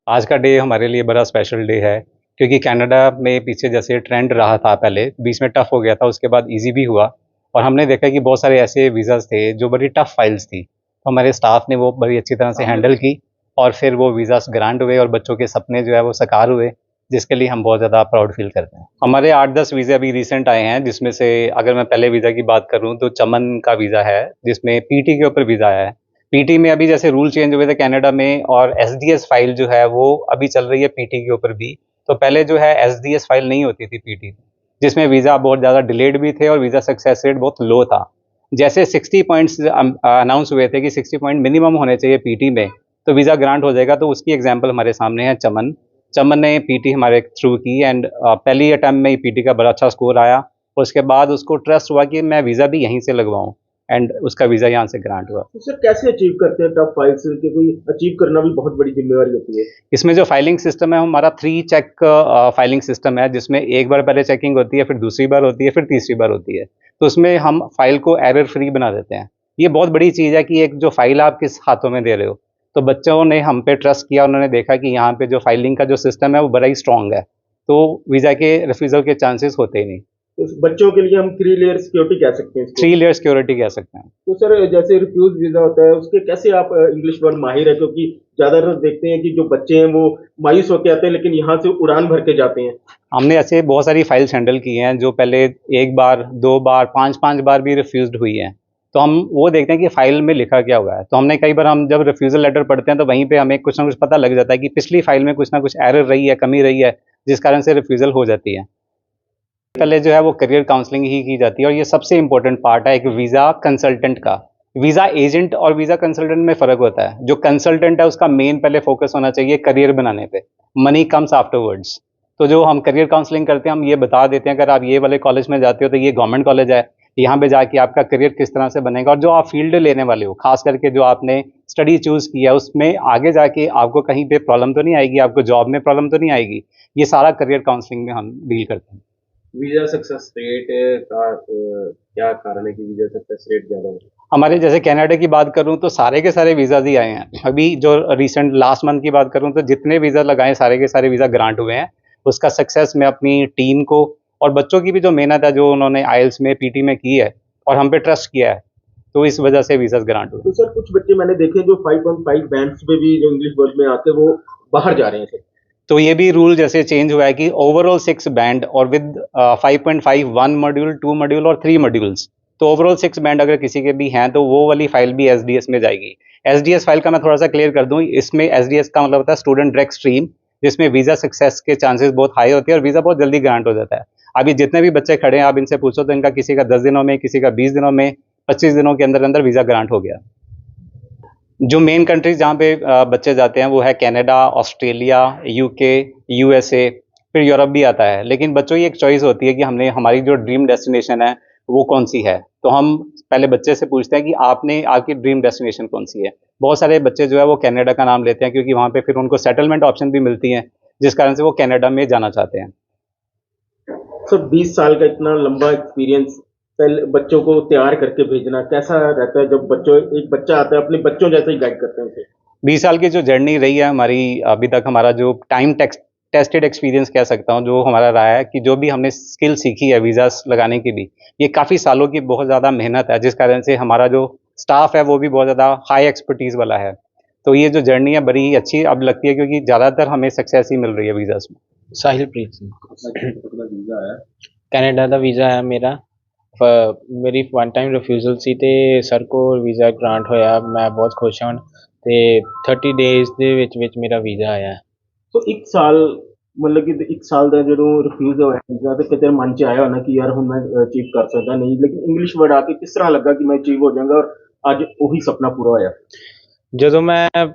आज का डे हमारे लिए बड़ा स्पेशल डे है क्योंकि कनाडा में पीछे जैसे ट्रेंड रहा था, पहले बीच में टफ हो गया था, उसके बाद इजी भी हुआ। और हमने देखा कि बहुत सारे ऐसे वीज़ाज थे जो बड़ी टफ फाइल्स थी, तो हमारे स्टाफ ने वो बड़ी अच्छी तरह से हैंडल की और फिर वो वीज़ाज ग्रांट हुए और बच्चों के सपने जो है वो साकार हुए, जिसके लिए हम बहुत ज़्यादा प्राउड फील करते हैं। हमारे 8-10 वीज़े अभी रिसेंट आए हैं, जिसमें से अगर मैं पहले वीज़ा की बात करूँ तो चमन का वीज़ा है, जिसमें पीटी के ऊपर वीज़ा आया है। पीटी में अभी जैसे रूल चेंज हुए थे कनाडा में, और एसडीएस फाइल जो है वो अभी चल रही है पीटी के ऊपर भी। तो पहले जो है एसडीएस फाइल नहीं होती थी पीटी, जिसमें वीज़ा बहुत ज़्यादा डिलेड भी थे और वीज़ा सक्सेस रेट बहुत लो था। जैसे 60 पॉइंट्स अनाउंस हुए थे कि 60 पॉइंट मिनिमम होने चाहिए पीटी में तो वीज़ा ग्रांट हो जाएगा, तो उसकी एग्जांपल हमारे सामने है चमन। चमन ने पीटी हमारे थ्रू की एंड पहली अटैम्प्ट में ही पीटी का बड़ा अच्छा स्कोर आया। उसके बाद उसको ट्रस्ट हुआ कि मैं वीज़ा भी यहीं से लगवाऊँ, एंड उसका वीज़ा यहाँ से ग्रांट हुआ। तो सर कैसे अचीव करते हैं टॉप फाइव से कि कोई अचीव करना भी बहुत बड़ी जिम्मेवारी होती है। इसमें जो फाइलिंग सिस्टम है हमारा 3 चेक फाइलिंग सिस्टम है, जिसमें एक बार पहले चेकिंग होती है, फिर दूसरी बार होती है, फिर तीसरी बार होती है। तो उसमें हम फाइल को एरर फ्री बना देते हैं। ये बहुत बड़ी चीज़ है कि एक जो फाइल आप किस हाथों में दे रहे हो। तो बच्चों ने हम पे ट्रस्ट किया, उन्होंने देखा कि यहाँ पे जो फाइलिंग का जो सिस्टम है वो बड़ा ही स्ट्रॉन्ग है, तो वीज़ा के रिफ्यूज़ल के चांसेस होते ही नहीं। तो बच्चों के लिए हम 3 लेयर सिक्योरिटी कह सकते हैं इसको। 3 लेयर सिक्योरिटी कह सकते हैं। तो सर जैसे रिफ्यूज वीजा होता है उसके कैसे आप इंग्लिश वर्ड माहिर है, क्योंकि ज्यादातर देखते हैं कि जो बच्चे हैं वो मायूस होकर आते हैं लेकिन यहाँ से उड़ान भर के जाते हैं। हमने ऐसे बहुत सारी फाइल्स हैंडल की हैं जो पहले 1 बार, 2 बार, 5-5 बार भी रिफ्यूज़्ड हुई हैं। तो हम वो देखते हैं कि फ़ाइल में लिखा क्या हुआ है। तो हमने कई बार, हम जब रिफ्यूज़ल लेटर पढ़ते हैं तो वहीं पे हमें कुछ ना कुछ पता लग जाता है कि पिछली फ़ाइल में कुछ ना कुछ एरर रही है, कमी रही है, जिस कारण से रिफ्यूज़ल हो जाती है। पहले जो है वो करियर काउंसलिंग ही की जाती है, और ये सबसे इम्पोर्टेंट पार्ट है एक वीज़ा कंसल्टेंट का। वीज़ा एजेंट और वीज़ा कंसल्टेंट में फ़र्क होता है। जो कंसल्टेंट है उसका मेन पहले फ़ोकस होना चाहिए करियर बनाने पे, मनी कम्स आफ्टरवर्ड्स। तो जो हम करियर काउंसलिंग करते हैं, हम ये बता देते हैं अगर आप ये वाले कॉलेज में जाते हो तो ये गवर्नमेंट कॉलेज है, यहाँ पे जाके आपका करियर किस तरह से बनेगा, और जो आप फील्ड लेने वाले हो, खास करके जो आपने स्टडी चूज़ किया उसमें आगे जाके आपको कहीं पे प्रॉब्लम तो नहीं आएगी, आपको जॉब में प्रॉब्लम तो नहीं आएगी। ये सारा करियर काउंसलिंग में हम डील करते हैं। वीजा सक्सेस रेट का क्या कारण है कि वीजा सक्सेस रेट ज्यादा हो? हमारे जैसे कनाडा की बात करूं तो सारे के सारे वीज़ा ही आए हैं। अभी जो रिसेंट लास्ट मंथ की बात करूं तो जितने वीज़ा लगाए सारे के सारे वीज़ा ग्रांट हुए हैं। उसका सक्सेस मैं अपनी टीम को और बच्चों की भी जो मेहनत है, जो उन्होंने आईएलटीएस में, पीटी में की है और हम पे ट्रस्ट किया है, तो इस वजह से वीज़ा ग्रांट हुए। तो सर कुछ बच्चे मैंने देखे जो 5.5 बैंड्स पे भी जो इंग्लिश वर्ड में आते वो बाहर जा रहे हैं सर। तो ये भी रूल जैसे चेंज हुआ है कि ओवरऑल 6 बैंड और विद 5.5 1 मॉड्यूल, 2 मॉड्यूल और 3 मॉड्यूल्स। तो ओवरऑल 6 बैंड अगर किसी के भी हैं तो वो वाली फाइल भी एसडीएस में जाएगी। एसडीएस फाइल का मैं थोड़ा सा क्लियर कर दूं, इसमें एसडीएस का मतलब होता है स्टूडेंट डायरेक्ट स्ट्रीम, जिसमें वीज़ा सक्सेस के चांसेस बहुत हाई होते हैं और वीज़ा बहुत जल्दी ग्रांट हो जाता है। अभी जितने भी बच्चे खड़े हैं आप इनसे पूछो तो इनका किसी का 10 दिनों में, किसी का 20 दिनों में, 25 दिनों के अंदर अंदर वीज़ा ग्रांट हो गया। जो मेन कंट्रीज जहाँ पे बच्चे जाते हैं वो है कनाडा, ऑस्ट्रेलिया, यूके, यूएसए, फिर यूरोप भी आता है। लेकिन बच्चों की एक चॉइस होती है कि हमने, हमारी जो ड्रीम डेस्टिनेशन है वो कौन सी है। तो हम पहले बच्चे से पूछते हैं कि आपने, आपकी ड्रीम डेस्टिनेशन कौन सी है। बहुत सारे बच्चे जो है वो कनाडा का नाम लेते हैं क्योंकि वहाँ पे फिर उनको सेटलमेंट ऑप्शन भी मिलती हैं, जिस कारण से वो कनाडा में जाना चाहते हैं। सर 20 साल का इतना लंबा एक्सपीरियंस, पहले बच्चों को तैयार करके भेजना कैसा रहता है जब बच्चों, एक बच्चा आता है अपने बच्चों जैसे ही गाइड करते हैं उसे। 20 साल की जो जर्नी रही है हमारी, अभी तक हमारा जो टाइम टेस्टेड एक्सपीरियंस कह सकता हूँ, जो हमारा रहा है कि जो भी हमने स्किल सीखी है वीज़ास लगाने की भी, ये काफ़ी सालों की बहुत ज़्यादा मेहनत है, जिस कारण से हमारा जो स्टाफ है वो भी बहुत ज़्यादा हाई एक्सपर्टीज़ वाला है। तो ये जो जर्नी है बड़ी ही अच्छी अब लगती है क्योंकि ज़्यादातर हमें सक्सेस ही मिल रही है वीज़ास में। ਸਾਹਿਲਪ੍ਰੀਤ ਸਿੰਘ अपना वीजा है। ਕੈਨੇਡਾ ਦਾ ਵੀਜ਼ਾ ਹੈ ਮੇਰਾ। ਮੇਰੀ ਵਨ ਟਾਈਮ ਰਿਫਿਊਜ਼ਲ ਸੀ ਤੇ ਸਰ ਕੋਲ ਵੀਜ਼ਾ ਗ੍ਰਾਂਟ ਹੋਇਆ, ਮੈਂ ਬਹੁਤ ਖੁਸ਼ ਹਾਂ ਤੇ 30 ਡੇਜ਼ ਦੇ ਵਿੱਚ ਮੇਰਾ ਵੀਜ਼ਾ ਆਇਆ। तो 1 साल मतलब कि 1 साल ਦਾ ਜਦੋਂ ਰਿਫਿਊਜ਼ ਹੋਇਆ ਵੀਜ਼ਾ ਤੇ ਕਿਤੇ ਮਨ ਚ ਆਇਆ ਹੋਣਾ ਕਿ ਯਾਰ ਹੁਣ ਮੈਂ ਅਚੀਵ ਕਰ ਸਕਦਾ ਨਹੀਂ, ਲੇਕਿਨ ਇੰਗਲਿਸ਼ ਵਰਡ ਆ ਕੇ ਕਿਸ ਤਰ੍ਹਾਂ ਲੱਗਾ ਕਿ ਮੈਂ ਅਚੀਵ ਹੋ ਜਾਵਾਂਗਾ ਔਰ ਅੱਜ ਉਹੀ ਸੁਪਨਾ ਪੂਰਾ ਹੋਇਆ। ਜਦੋਂ ਮੈਂ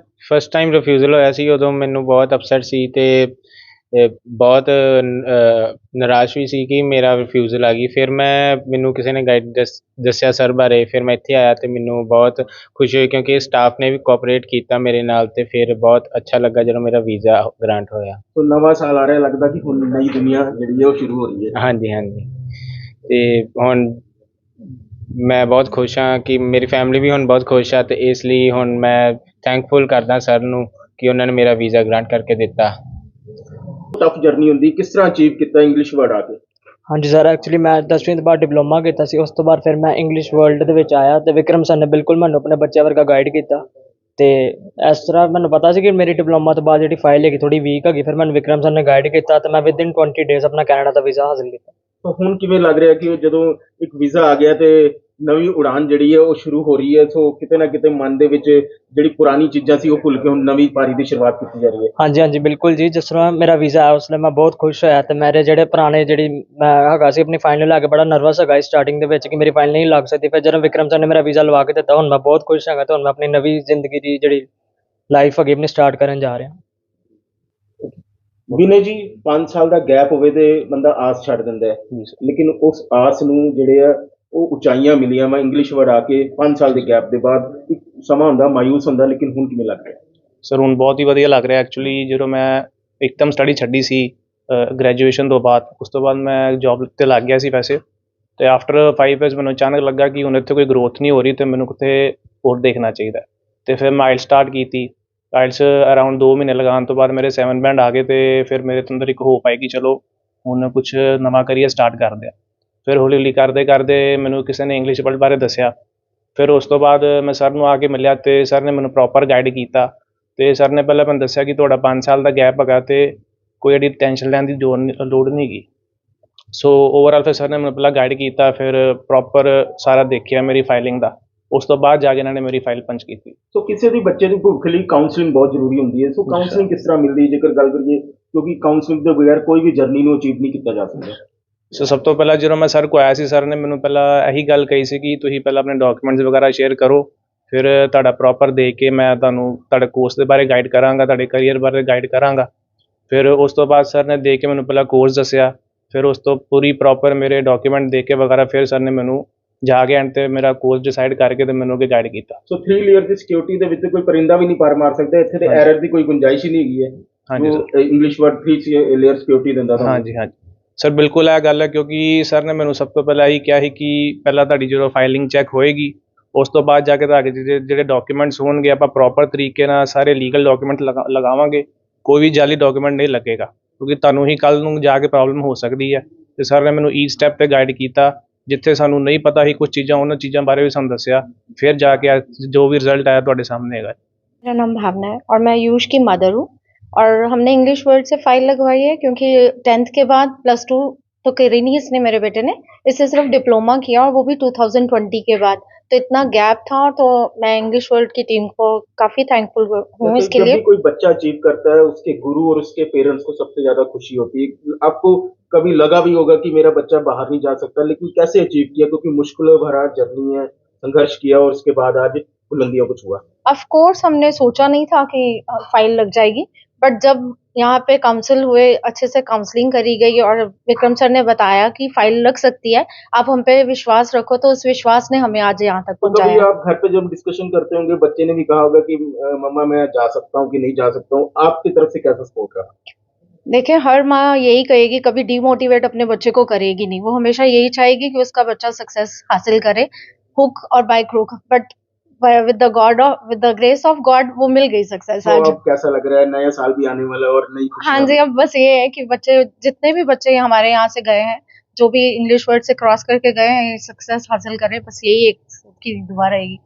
ਫਸਟ ਟਾਈਮ ਰਿਫਿਊਜ਼ਲ ਹੋਇਆ ਸੀ ਉਦੋਂ ਮੈਨੂੰ ਬਹੁਤ ਅਪਸੈਟ ਸੀ ਤੇ ਬਹੁਤ ਨਿਰਾਸ਼ ਵੀ ਸੀ ਕਿ ਮੇਰਾ ਰਿਫਿਊਜ਼ਲ ਆ ਗਈ। ਫਿਰ ਮੈਨੂੰ ਕਿਸੇ ਨੇ ਗਾਈਡ ਦੱਸਿਆ ਸਰ ਬਾਰੇ, ਫਿਰ ਮੈਂ ਇੱਥੇ ਆਇਆ ਤੇ ਮੈਨੂੰ ਬਹੁਤ ਖੁਸ਼ੀ ਹੋਈ ਕਿਉਂਕਿ ਸਟਾਫ ਨੇ ਵੀ ਕੋਆਪਰੇਟ ਕੀਤਾ ਮੇਰੇ ਨਾਲ ਤੇ ਫਿਰ ਬਹੁਤ ਅੱਛਾ ਲੱਗਾ ਜਦੋਂ ਮੇਰਾ ਵੀਜ਼ਾ ਗ੍ਰਾਂਟ ਹੋਇਆ। तो नवा साल आ रहा है, लगता कि हुण नई दुनिया ਜਿਹੜੀ ਹੈ ਉਹ ਸ਼ੁਰੂ ਹੋ ਰਹੀ ਹੈ। ਹਾਂਜੀ ਹਾਂਜੀ, ਤੇ ਹੁਣ ਮੈਂ ਬਹੁਤ ਖੁਸ਼ ਹਾਂ ਕਿ ਮੇਰੀ ਫੈਮਿਲੀ ਵੀ ਹੁਣ ਬਹੁਤ ਖੁਸ਼ ਆ ਤੇ ਇਸ ਲਈ ਹੁਣ ਮੈਂ ਥੈਂਕਫੁਲ ਕਰਦਾ ਸਰ ਨੂੰ ਕਿ ਉਹਨਾਂ ਨੇ ਮੇਰਾ ਵੀਜ਼ਾ ਗ੍ਰਾਂਟ ਕਰਕੇ ਦਿੱਤਾ। ਟਫ ਜਰਨੀ ਹੁੰਦੀ, ਕਿਸ ਤਰ੍ਹਾਂ ਅਚੀਵ ਕੀਤਾ ਇੰਗਲਿਸ਼ ਵਰਡ ਆ ਕੇ? ਹਾਂਜੀ ਸਰ, ਐਕਚੁਅਲੀ ਮੈਂ 10ਵੀਂ ਤੋਂ ਬਾਅਦ ਡਿਪਲੋਮਾ ਕੀਤਾ ਸੀ। ਉਸ ਤੋਂ ਬਾਅਦ ਫਿਰ ਮੈਂ ਇੰਗਲਿਸ਼ ਵਰਲਡ ਦੇ ਵਿੱਚ ਆਇਆ ਅਤੇ ਵਿਕਰਮ ਸਰ ਨੇ ਬਿਲਕੁਲ ਮੈਨੂੰ ਆਪਣੇ ਬੱਚਿਆਂ ਵਰਗਾ ਗਾਈਡ ਕੀਤਾ। ਅਤੇ ਇਸ ਤਰ੍ਹਾਂ ਮੈਨੂੰ ਪਤਾ ਸੀ ਕਿ ਮੇਰੀ ਡਿਪਲੋਮਾ ਤੋਂ ਬਾਅਦ ਜਿਹੜੀ ਫਾਈਲ ਹੈਗੀ ਥੋੜ੍ਹੀ ਵੀਕ ਹੈਗੀ, ਫਿਰ ਮੈਨੂੰ ਵਿਕਰਮ ਸਰ ਨੇ ਗਾਈਡ ਕੀਤਾ ਅਤੇ ਮੈਂ ਵਿਦਇਨ 20 ਡੇਜ਼ ਆਪਣਾ ਕੈਨੇਡਾ ਦਾ ਵੀਜ਼ਾ ਹਾਸਿਲ ਕੀਤਾ। ਤਾਂ ਹੁਣ ਕਿਵੇਂ ਲੱਗ ਰਿਹਾ ਕਿ ਜਦੋਂ ਇੱਕ ਵੀਜ਼ਾ ਆ ਗਿਆ ਤੇ ਨਵੀਂ ਉਡਾਨ ਜਿਹੜੀ ਹੈ ਉਹ ਸ਼ੁਰੂ ਹੋ ਰਹੀ ਹੈ, ਸੋ ਕਿਤੇ ਨਾ ਕਿਤੇ ਮਨ ਦੇ ਵਿੱਚ ਜਿਹੜੀ ਪੁਰਾਣੀ ਚੀਜ਼ਾਂ ਸੀ ਉਹ ਭੁੱਲ ਕੇ ਹੁਣ ਨਵੀਂ ਪਾਰੀ ਦੀ ਸ਼ੁਰੂਆਤ ਕੀਤੀ ਜਾ ਰਹੀ ਹੈ? ਹਾਂਜੀ ਹਾਂਜੀ ਬਿਲਕੁਲ ਜੀ, ਜਿਸ ਤਰ੍ਹਾਂ ਮੇਰਾ ਵੀਜ਼ਾ ਆਇਆ ਉਸ ਲਈ ਮੈਂ ਬਹੁਤ ਖੁਸ਼ ਹੋਇਆ ਅਤੇ ਮੇਰੇ ਜਿਹੜੇ ਪੁਰਾਣੇ ਜਿਹੜੀ ਮੈਂ ਹੈਗਾ ਸੀ ਆਪਣੀ ਫਾਈਲ ਨੂੰ ਲੈ ਕੇ ਬੜਾ ਨਰਵਸ ਹੈਗਾ ਸਟਾਰਟਿੰਗ ਦੇ ਵਿੱਚ ਕਿ ਮੇਰੀ ਫਾਈਲ ਨਹੀਂ ਲੱਗ ਸਕਦੀ। ਫਿਰ ਜਦੋਂ ਵਿਕਰਮ ਸਰ ਨੇ ਮੇਰਾ ਵੀਜ਼ਾ ਲਵਾ ਕੇ ਦਿੱਤਾ, ਹੁਣ ਮੈਂ ਬਹੁਤ ਖੁਸ਼ ਹੈਗਾ ਅਤੇ ਹੁਣ ਮੈਂ ਆਪਣੀ ਨਵੀਂ ਜ਼ਿੰਦਗੀ ਦੀ ਜਿਹੜੀ ਲਾਈਫ ਹੈਗੀ ਆਪਣੀ ਸਟਾਰਟ ਕਰਨ ਜਾ ਰਿਹਾ। ਵਿਨੇ ਜੀ, 5 ਸਾਲ ਦਾ ਗੈਪ ਹੋਵੇ ਤੇ ਬੰਦਾ ਆਸ ਛੱਡ ਦਿੰਦਾ ਹੈ, ਲੇਕਿਨ ਉਸ ਆਸ ਨੂੰ ਜਿਹੜੇ ਆ ਉਹ ਉਚਾਈਆਂ ਮਿਲੀਆਂ ਵਾ ਇੰਗਲਿਸ਼ ਵਰਡ ਆ ਕੇ 5 ਸਾਲ ਦੇ ਗੈਪ ਦੇ ਬਾਅਦ। ਇੱਕ ਸਮਾਂ ਹੁੰਦਾ ਮਾਯੂਸ ਹੁੰਦਾ, ਲੇਕਿਨ ਹੁਣ ਕਿਵੇਂ ਲੱਗ ਰਿਹਾ? ਸਰ ਹੁਣ ਬਹੁਤ ਹੀ ਵਧੀਆ ਲੱਗ ਰਿਹਾ। ਐਕਚੁਅਲੀ ਜਦੋਂ ਮੈਂ ਇੱਕਦਮ ਸਟੱਡੀ ਛੱਡੀ ਸੀ ਗ੍ਰੈਜੂਏਸ਼ਨ ਤੋਂ ਬਾਅਦ, ਉਸ ਤੋਂ ਬਾਅਦ ਮੈਂ ਜੋਬ ਤੇ ਲੱਗ ਗਿਆ ਸੀ ਵੈਸੇ, ਅਤੇ ਆਫਟਰ 5 ਇਅਰਸ ਮੈਨੂੰ ਅਚਾਨਕ ਲੱਗਾ ਕਿ ਹੁਣ ਇੱਥੇ ਕੋਈ ਗਰੋਥ ਨਹੀਂ ਹੋ ਰਹੀ ਅਤੇ ਮੈਨੂੰ ਕਿਤੇ ਹੋਰ ਦੇਖਣਾ ਚਾਹੀਦਾ। ਅਤੇ ਫਿਰ ਮੈਂ ਆਇਲਸ ਸਟਾਰਟ ਕੀਤੀ। ਆਇਲਸ ਅਰਾਊਂਡ 2 ਮਹੀਨੇ ਲਗਾਉਣ ਤੋਂ ਬਾਅਦ ਮੇਰੇ 7 ਬੈਂਡ ਆ ਗਏ ਅਤੇ ਫਿਰ ਮੇਰੇ ਅੰਦਰ ਇੱਕ ਹੋਪ ਆਈ ਕਿ ਚਲੋ ਹੁਣ ਕੁਛ ਨਵਾਂ ਕਰੀਅਰ ਸਟਾਰਟ ਕਰਦੇ ਹਾਂ। ਫਿਰ ਹੌਲੀ ਹੌਲੀ ਕਰਦੇ ਕਰਦੇ ਮੈਨੂੰ ਕਿਸੇ ਨੇ ਇੰਗਲਿਸ਼ ਵਰਡ ਬਾਰੇ ਦੱਸਿਆ। ਫਿਰ ਉਸ ਤੋਂ ਬਾਅਦ ਮੈਂ ਸਰ ਨੂੰ ਆ ਕੇ ਮਿਲਿਆ ਅਤੇ ਸਰ ਨੇ ਮੈਨੂੰ ਪ੍ਰੋਪਰ ਗਾਈਡ ਕੀਤਾ। ਅਤੇ ਸਰ ਨੇ ਪਹਿਲਾਂ ਮੈਨੂੰ ਦੱਸਿਆ ਕਿ ਤੁਹਾਡਾ 5 ਸਾਲ ਦਾ ਗੈਪ ਹੈਗਾ ਅਤੇ ਕੋਈ ਐਡੀ ਟੈਨਸ਼ਨ ਲੈਣ ਦੀ ਲੋੜ ਨਹੀਂ ਹੈਗੀ। ਸੋ ਓਵਰਆਲ ਫਿਰ ਸਰ ਨੇ ਮੈਨੂੰ ਪਹਿਲਾਂ ਗਾਈਡ ਕੀਤਾ, ਫਿਰ ਪ੍ਰੋਪਰ ਸਾਰਾ ਦੇਖਿਆ ਮੇਰੀ ਫਾਈਲਿੰਗ ਦਾ। ਉਸ ਤੋਂ ਬਾਅਦ ਜਾ ਕੇ ਇਹਨਾਂ ਨੇ ਮੇਰੀ ਫਾਈਲ ਪੰਚ ਕੀਤੀ। ਸੋ ਕਿਸੇ ਵੀ ਬੱਚੇ ਦੀ ਭਵਿੱਖ ਲਈ ਕਾਉਂਸਲਿੰਗ ਬਹੁਤ ਜ਼ਰੂਰੀ ਹੁੰਦੀ ਹੈ, ਸੋ ਕਾਉਂਸਲਿੰਗ ਕਿਸ ਤਰ੍ਹਾਂ ਮਿਲਦੀ ਹੈ ਜੇਕਰ ਗੱਲ ਕਰੀਏ, ਕਿਉਂਕਿ ਕਾਉਂਸਲਿੰਗ ਤੋਂ ਬਗੈਰ ਕੋਈ ਵੀ ਜਰਨੀ ਨੂੰ ਅਚੀਵ ਨਹੀਂ ਕੀਤਾ ਜਾ ਸਕਦਾ। ਸੋ ਸਭ ਤੋਂ ਪਹਿਲਾਂ ਜਦੋਂ ਮੈਂ ਸਰ ਕੋਲ ਆਇਆ ਸੀ, ਸਰ ਨੇ ਮੈਨੂੰ ਪਹਿਲਾਂ ਇਹੀ ਗੱਲ ਕਹੀ ਸੀ ਕਿ ਤੁਸੀਂ ਪਹਿਲਾਂ ਆਪਣੇ ਡਾਕੂਮੈਂਟਸ ਵਗੈਰਾ ਸ਼ੇਅਰ ਕਰੋ, ਫਿਰ ਤੁਹਾਡਾ ਪ੍ਰੋਪਰ ਦੇਖ ਕੇ ਮੈਂ ਤੁਹਾਨੂੰ ਤੁਹਾਡੇ ਕੋਰਸ ਦੇ ਬਾਰੇ ਗਾਈਡ ਕਰਾਂਗਾ, ਤੁਹਾਡੇ ਕਰੀਅਰ ਬਾਰੇ ਗਾਈਡ ਕਰਾਂਗਾ। ਫਿਰ ਉਸ ਤੋਂ ਬਾਅਦ ਸਰ ਨੇ ਦੇਖ ਕੇ ਮੈਨੂੰ ਪਹਿਲਾਂ ਕੋਰਸ ਦੱਸਿਆ, ਫਿਰ ਉਸ ਤੋਂ ਪੂਰੀ ਪ੍ਰੋਪਰ ਮੇਰੇ ਡਾਕੂਮੈਂਟ ਦੇਖ ਕੇ ਵਗੈਰਾ ਫਿਰ ਸਰ ਨੇ ਮੈਨੂੰ ਜਾ ਕੇ ਐਂਡ 'ਤੇ ਮੇਰਾ ਕੋਰਸ ਡਿਸਾਈਡ ਕਰਕੇ ਅਤੇ ਮੈਨੂੰ ਅੱਗੇ ਗਾਈਡ ਕੀਤਾ। ਸੋ 3 ਲੇਅਰ ਦੀ ਸਿਕਿਉਰਿਟੀ ਦੇ ਵਿੱਚ ਕੋਈ ਪਰਿੰਦਾ ਵੀ ਨਹੀਂ ਪਾਰ ਮਾਰ ਸਕਦਾ, ਇੱਥੇ ਤੇ ਐਰਰ ਦੀ ਕੋਈ ਗੁੰਜਾਇਸ਼ ਹੀ ਨਹੀਂ ਹੈਗੀ ਹੈ। ਹਾਂਜੀ sir, English word 3 layer security ਦਿੰਦਾ ਤੁਹਾਨੂੰ। ਹਾਂਜੀ ਹਾਂਜੀ ਸਰ, ਬਿਲਕੁਲ ਇਹ ਗੱਲ ਹੈ, ਕਿਉਂਕਿ ਸਰ ਨੇ ਮੈਨੂੰ ਸਭ ਤੋਂ ਪਹਿਲਾਂ ਇਹੀ ਕਿਹਾ ਸੀ ਕਿ ਪਹਿਲਾਂ ਤੁਹਾਡੀ ਜਦੋਂ ਫਾਈਲਿੰਗ ਚੈੱਕ ਹੋਏਗੀ, ਉਸ ਤੋਂ ਬਾਅਦ ਜਾ ਕੇ ਤੁਹਾਡੇ ਜਿਹੜੇ ਡਾਕੂਮੈਂਟਸ ਹੋਣਗੇ ਆਪਾਂ ਪ੍ਰੋਪਰ ਤਰੀਕੇ ਨਾਲ ਸਾਰੇ ਲੀਗਲ ਡਾਕੂਮੈਂਟ ਲਗਾਵਾਂਗੇ, ਕੋਈ ਵੀ ਜਾਲੀ ਡਾਕੂਮੈਂਟ ਨਹੀਂ ਲੱਗੇਗਾ, ਕਿਉਂਕਿ ਤੁਹਾਨੂੰ ਹੀ ਕੱਲ੍ਹ ਨੂੰ ਜਾ ਕੇ ਪ੍ਰੋਬਲਮ ਹੋ ਸਕਦੀ ਹੈ। ਅਤੇ ਸਰ ਨੇ ਮੈਨੂੰ ਈਚ ਸਟੈਪ 'ਤੇ ਗਾਈਡ ਕੀਤਾ, ਜਿੱਥੇ ਸਾਨੂੰ ਨਹੀਂ ਪਤਾ ਸੀ ਕੁਛ ਚੀਜ਼ਾਂ, ਉਹਨਾਂ ਚੀਜ਼ਾਂ ਬਾਰੇ ਵੀ ਸਾਨੂੰ ਦੱਸਿਆ। ਫਿਰ ਜਾ ਕੇ ਜੋ ਵੀ ਰਿਜ਼ਲਟ ਆਇਆ ਤੁਹਾਡੇ सामने ਹੈਗਾ। मेरा नाम भावना है और मैं आयुष की मदर हूँ और हमने इंग्लिश वर्ड से फाइल लगवाई है क्योंकि 10th के बाद +2 तो करी नहीं इसने मेरे बेटे ने, इससे सिर्फ डिप्लोमा किया और वो भी 2020 के बाद। तो इतना गैप था, तो मैं इंग्लिश वर्ड की टीम को काफ़ी थैंकफुल हूँ इसके जब लिए। भी कोई बच्चा अचीव करता है, उसके गुरु और उसके पेरेंट्स को सबसे ज्यादा खुशी होती है। आपको कभी लगा भी होगा कि मेरा बच्चा बाहर नहीं जा सकता, लेकिन कैसे अचीव किया? क्योंकि मुश्किलों भरा जर्नी है, संघर्ष किया और उसके बाद आज बुलंदियों को छुआ। ऑफ कोर्स हमने सोचा नहीं था कि फाइल लग जाएगी, बट जब यहाँ पे काउंसिल हुए, अच्छे से काउंसलिंग करी गई और विक्रम सर ने बताया कि फाइल लग सकती है, आप हम पे विश्वास रखो, तो उस विश्वास ने हमें आज यहाँ तक तो कभी पहुँचाया। आप घर पे जब डिस्कशन करते होंगे, बच्चे ने भी कहा होगा कि मम्मा मैं जा सकता हूँ कि नहीं जा सकता हूँ, आपकी तरफ से कैसा सपोर्ट रहा? देखिए, हर माँ यही कहेगी, कभी डीमोटिवेट अपने बच्चे को करेगी नहीं, वो हमेशा यही चाहेगी कि उसका बच्चा सक्सेस हासिल करे, हुक और by crook, but with the grace of God वो मिल गई सक्सेस तो आज। अब कैसा लग रहा है? नया साल भी आने वाला है और नई खुशियां हाँ जी, अब बस ये है कि बच्चे, जितने भी बच्चे हमारे यहाँ से गए हैं, जो भी इंग्लिश वर्ड से क्रॉस करके गए हैं, सक्सेस हासिल करें, बस यही एक की दुआ रहेगी।